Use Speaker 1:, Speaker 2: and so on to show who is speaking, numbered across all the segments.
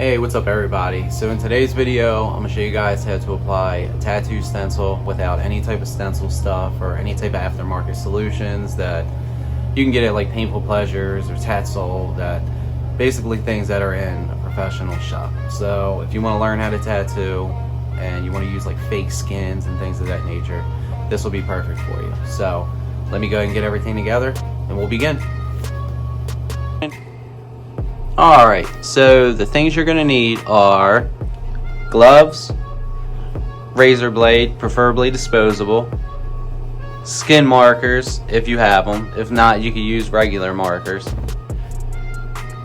Speaker 1: Hey, what's up everybody? So in today's video, I'm going to show you guys how to apply a tattoo stencil without any type of stencil stuff or any type of aftermarket solutions that you can get at like Painful Pleasures or Tatsoul, that basically things that are in a professional shop. So if you want to learn how to tattoo and you want to use like fake skins and things of that nature, this will be perfect for you. So let me go ahead and get everything together and we'll begin. Alright, so the things you're going to need are gloves, razor blade, preferably disposable, skin markers if you have them. If not, you can use regular markers.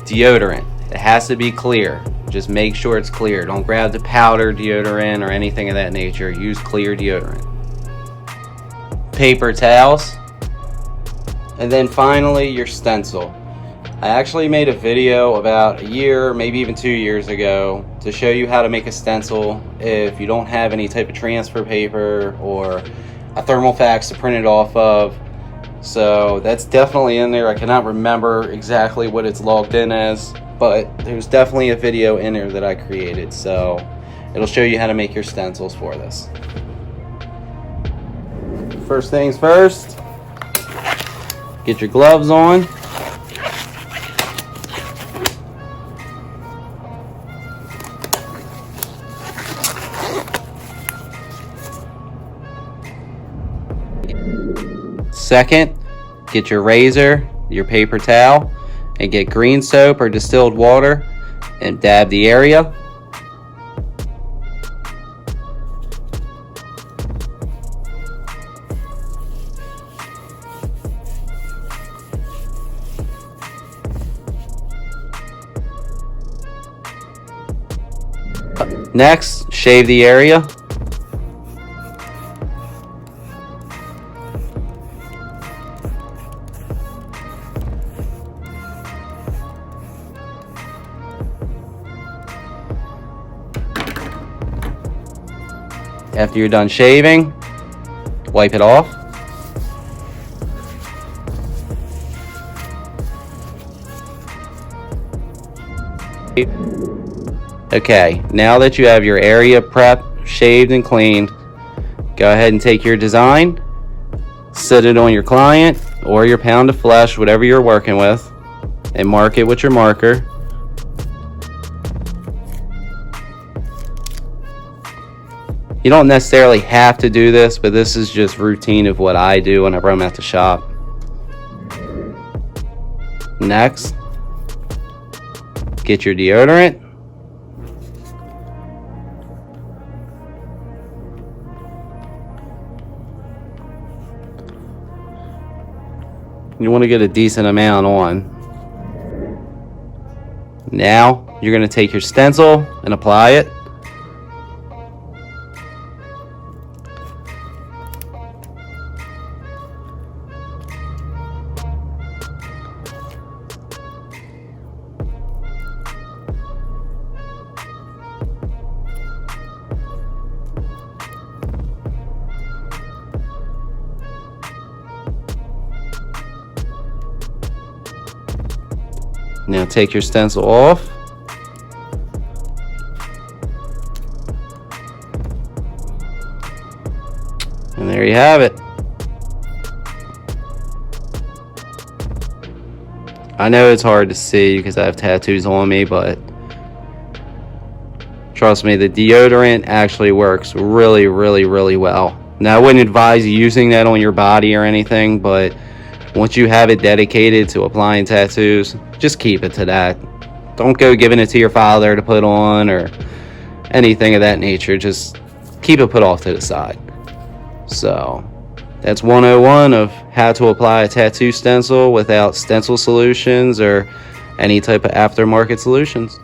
Speaker 1: Deodorant. It has to be clear. Just make sure it's clear. Don't grab the powder deodorant or anything of that nature. Use clear deodorant. Paper towels. And then finally, your stencil. I actually made a video about a year, maybe even 2 years ago, to show you how to make a stencil if you don't have any type of transfer paper or a thermal fax to print it off of. So that's definitely in there. I cannot remember exactly what it's logged in as, but there's definitely a video in there that I created. So it'll show you how to make your stencils for this. First things first, get your gloves on. Second, get your razor, your paper towel, and get green soap or distilled water and dab the area. Next, shave the area. After you're done shaving, wipe it off. Okay, now that you have your area prepped, shaved, and cleaned, go ahead and take your design, sit it on your client or your pound of flesh, whatever you're working with, and mark it with your marker. You don't necessarily have to do this, but this is just routine of what I do whenever I'm at the shop. Next, get your deodorant. You want to get a decent amount on. Now, you're going to take your stencil and apply it. Now take your stencil off. And there you have it. I know it's hard to see because I have tattoos on me, but trust me, the deodorant actually works really, really, really well. Now I wouldn't advise using that on your body or anything, but once you have it dedicated to applying tattoos, just keep it to that. Don't go giving it to your father to put on or anything of that nature. Just keep it put off to the side. So that's 101 of how to apply a tattoo stencil without stencil solutions or any type of aftermarket solutions.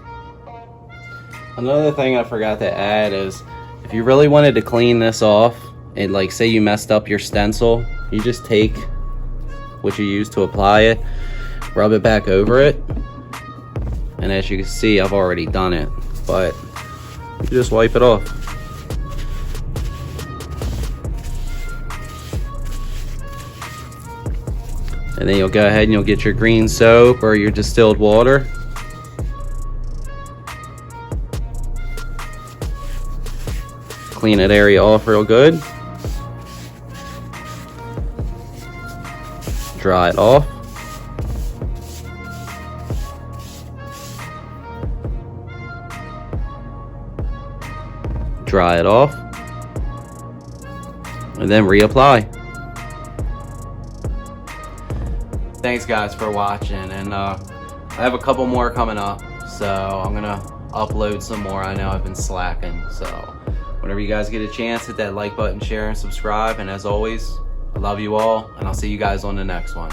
Speaker 1: Another thing I forgot to add is if you really wanted to clean this off and like say you messed up your stencil, you just take what you use to apply it, rub it back over it, and as you can see, I've already done it, but you just wipe it off. And then you'll go ahead and you'll get your green soap or your distilled water. clean that area off real good. Dry it off. Dry it off. And then reapply. Thanks guys for watching, and I have a couple more coming up, so I'm gonna upload some more. I know I've been slacking, so whenever you guys get a chance, hit that like button, share, and subscribe. And as always, I love you all, and I'll see you guys on the next one.